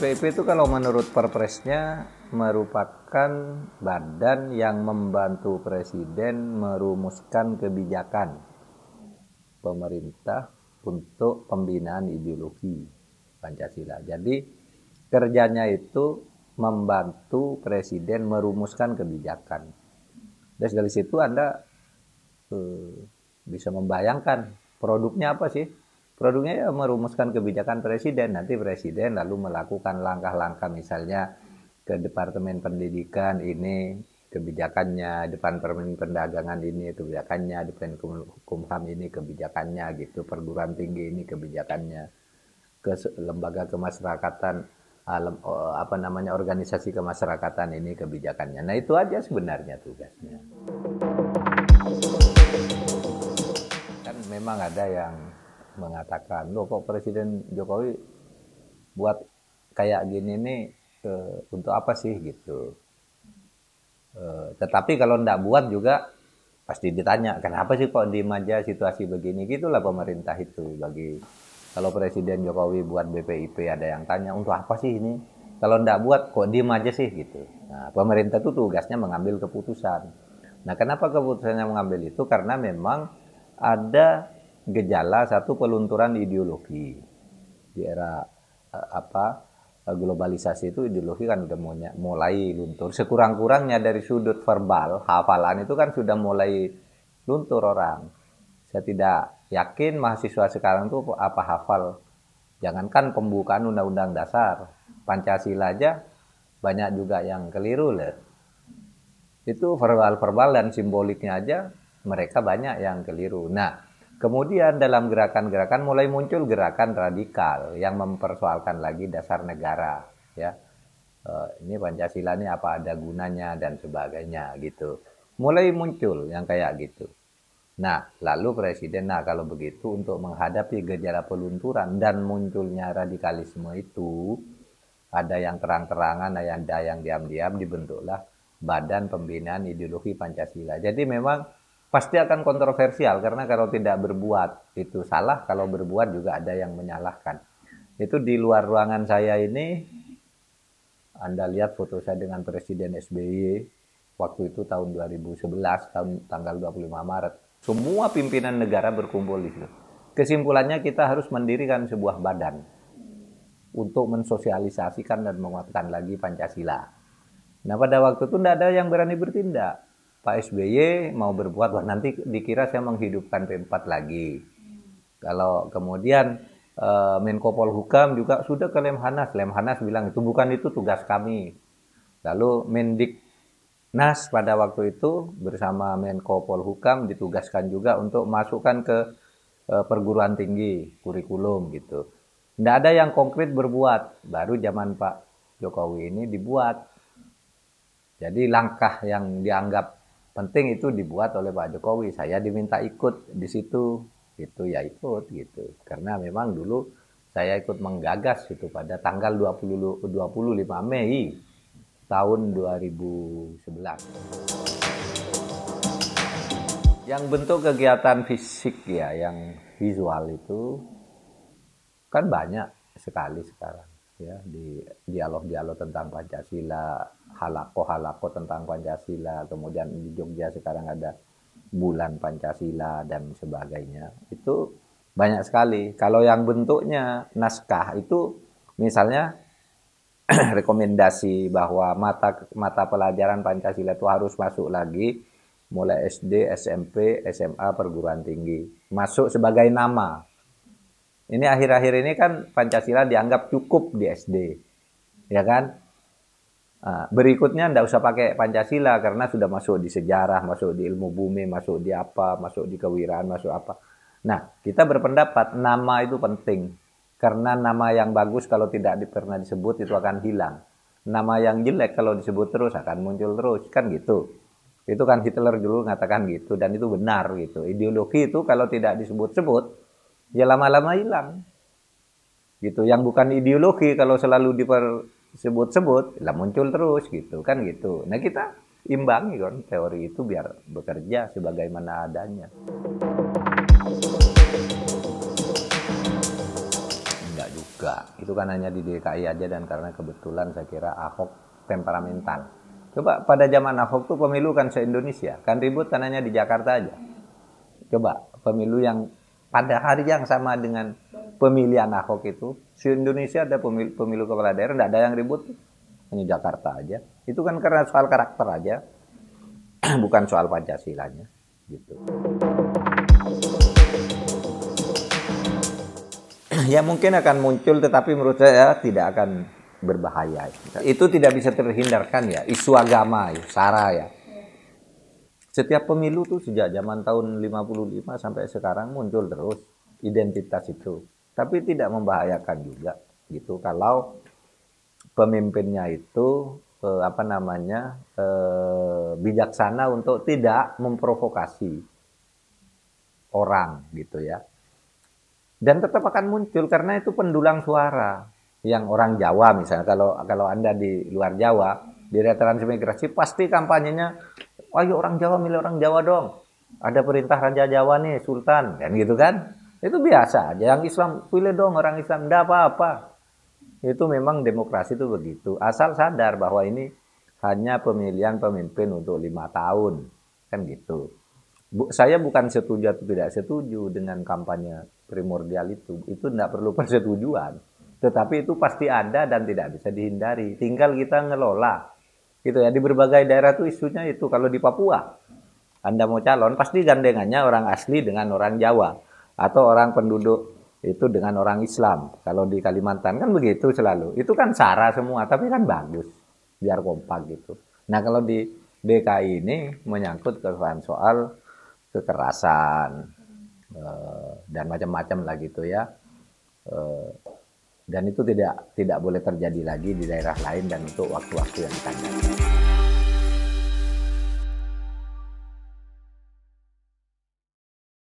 BPIP itu kalau menurut Perpresnya merupakan badan yang membantu Presiden merumuskan kebijakan pemerintah untuk pembinaan ideologi Pancasila. Jadi kerjanya itu membantu Presiden merumuskan kebijakan. Dan dari situ Anda bisa membayangkan produknya apa sih? Produknya ya merumuskan kebijakan Presiden. Nanti Presiden lalu melakukan langkah-langkah, misalnya ke Departemen Pendidikan ini kebijakannya, Departemen Perdagangan ini kebijakannya, Departemen Hukum ini kebijakannya gitu, perguruan tinggi ini kebijakannya, ke lembaga kemasyarakatan, organisasi kemasyarakatan ini kebijakannya. Nah itu aja sebenarnya tugasnya. Kan memang ada yang mengatakan, loh kok Presiden Jokowi buat kayak gini nih untuk apa sih gitu. Tetapi kalau ndak buat juga pasti ditanya, kenapa sih kok diem aja situasi begini? Gitulah pemerintah itu. Kalau Presiden Jokowi buat BPIP ada yang tanya, untuk apa sih ini? Kalau ndak buat kok diem aja sih gitu. Nah, pemerintah itu tugasnya mengambil keputusan. Nah, kenapa keputusannya mengambil itu? Karena memang ada gejala satu pelunturan ideologi di era globalisasi. Itu ideologi kan udah mulai luntur, sekurang-kurangnya dari sudut verbal hafalan itu kan sudah mulai luntur orang. Saya tidak yakin mahasiswa sekarang tuh apa hafal, jangankan pembukaan undang-undang dasar Pancasila aja banyak juga yang keliru loh. Itu verbal dan simboliknya aja mereka banyak yang keliru. Nah, kemudian dalam gerakan-gerakan mulai muncul gerakan radikal yang mempersoalkan lagi dasar negara, ya. Ini Pancasila ini apa ada gunanya dan sebagainya gitu. Mulai muncul yang kayak gitu. Nah, lalu Presiden, kalau begitu untuk menghadapi gejala pelunturan dan munculnya radikalisme itu, ada yang terang-terangan, ada yang diam-diam, dibentuklah Badan Pembinaan Ideologi Pancasila. Jadi memang pasti akan kontroversial, karena kalau tidak berbuat itu salah, kalau berbuat juga ada yang menyalahkan. Itu di luar ruangan saya ini, Anda lihat foto saya dengan Presiden SBY, waktu itu tahun 2011, tanggal 25 Maret. Semua pimpinan negara berkumpul di situ. Kesimpulannya kita harus mendirikan sebuah badan untuk mensosialisasikan dan menguatkan lagi Pancasila. Nah pada waktu itu tidak ada yang berani bertindak. Pak SBY mau berbuat, wah nanti dikira saya menghidupkan P4 lagi. Kalau kemudian Menko Polhukam juga sudah ke Lemhanas. Lemhanas bilang itu tugas kami. Lalu Mendiknas pada waktu itu bersama Menko Polhukam ditugaskan juga untuk masukkan ke perguruan tinggi, kurikulum gitu. Tidak ada yang konkret berbuat. Baru zaman Pak Jokowi ini dibuat. Jadi langkah yang dianggap penting itu dibuat oleh Pak Jokowi. Saya diminta ikut di situ, itu ya ikut gitu. Karena memang dulu saya ikut menggagas itu pada tanggal 25 Mei tahun 2011. Yang bentuk kegiatan fisik ya, yang visual itu kan banyak sekali sekarang ya, di dialog-dialog tentang Pancasila, halako tentang Pancasila, kemudian di Jogja sekarang ada bulan Pancasila dan sebagainya. Itu banyak sekali. Kalau yang bentuknya naskah itu misalnya rekomendasi bahwa mata pelajaran Pancasila itu harus masuk lagi mulai SD, SMP, SMA, perguruan tinggi. Masuk sebagai nama. Ini akhir-akhir ini kan Pancasila dianggap cukup di SD, ya kan? Berikutnya tidak usah pakai Pancasila karena sudah masuk di sejarah, masuk di ilmu bumi, masuk di apa, masuk di kewiraan, masuk apa. Nah, kita berpendapat nama itu penting. Karena nama yang bagus kalau tidak pernah disebut itu akan hilang. Nama yang jelek kalau disebut terus akan muncul terus, kan gitu. Itu kan Hitler dulu mengatakan gitu, dan itu benar gitu. Ideologi itu kalau tidak disebut-sebut, ya lama-lama hilang. Gitu. Yang bukan ideologi kalau selalu disebut-sebut, lah muncul terus gitu, kan gitu. Nah, kita imbangi kan teori itu biar bekerja sebagaimana adanya. Enggak juga. juga. Itu kan hanya di DKI aja dan karena kebetulan saya kira Ahok temperamental. Coba pada zaman Ahok tuh pemilu kan se-Indonesia, kan ribut kan hanya di Jakarta aja. Coba pemilu yang pada hari yang sama dengan pemilihan Ahok itu, se-Indonesia ada pemilu kepala daerah, tidak ada yang ribut, hanya Jakarta aja. Itu kan karena soal karakter aja, bukan soal Pancasilanya, gitu. Ya mungkin akan muncul, tetapi menurut saya tidak akan berbahaya. Itu tidak bisa terhindarkan ya, isu agama, ya, SARA ya. Setiap pemilu tuh sejak zaman tahun 55 sampai sekarang muncul terus identitas itu. Tapi tidak membahayakan juga gitu kalau pemimpinnya itu bijaksana untuk tidak memprovokasi orang gitu ya. Dan tetap akan muncul karena itu pendulang suara. Yang orang Jawa misalnya, kalau Anda di luar Jawa, di transmigrasi pasti kampanyenya, ayo orang Jawa milih orang Jawa dong. Ada perintah Raja Jawa nih, Sultan, kan gitu kan. Itu biasa aja. Yang Islam, pilih dong orang Islam, enggak apa-apa. Itu memang demokrasi itu begitu. Asal sadar bahwa ini hanya pemilihan pemimpin untuk 5 tahun. Kan gitu. Saya bukan setuju atau tidak setuju dengan kampanye primordial itu. Itu tidak perlu persetujuan. Tetapi itu pasti ada dan tidak bisa dihindari. Tinggal kita ngelola. Gitu ya. Di berbagai daerah itu isunya itu. Kalau di Papua, Anda mau calon, pasti gandengannya orang asli dengan orang Jawa. Atau orang penduduk itu dengan orang Islam. Kalau di Kalimantan kan begitu selalu. Itu kan SARA semua, tapi kan bagus. Biar kompak gitu. Nah kalau di DKI ini menyangkut soal kekerasan dan macam-macam lah gitu ya, dan itu tidak boleh terjadi lagi di daerah lain dan untuk waktu-waktu yang akan datang.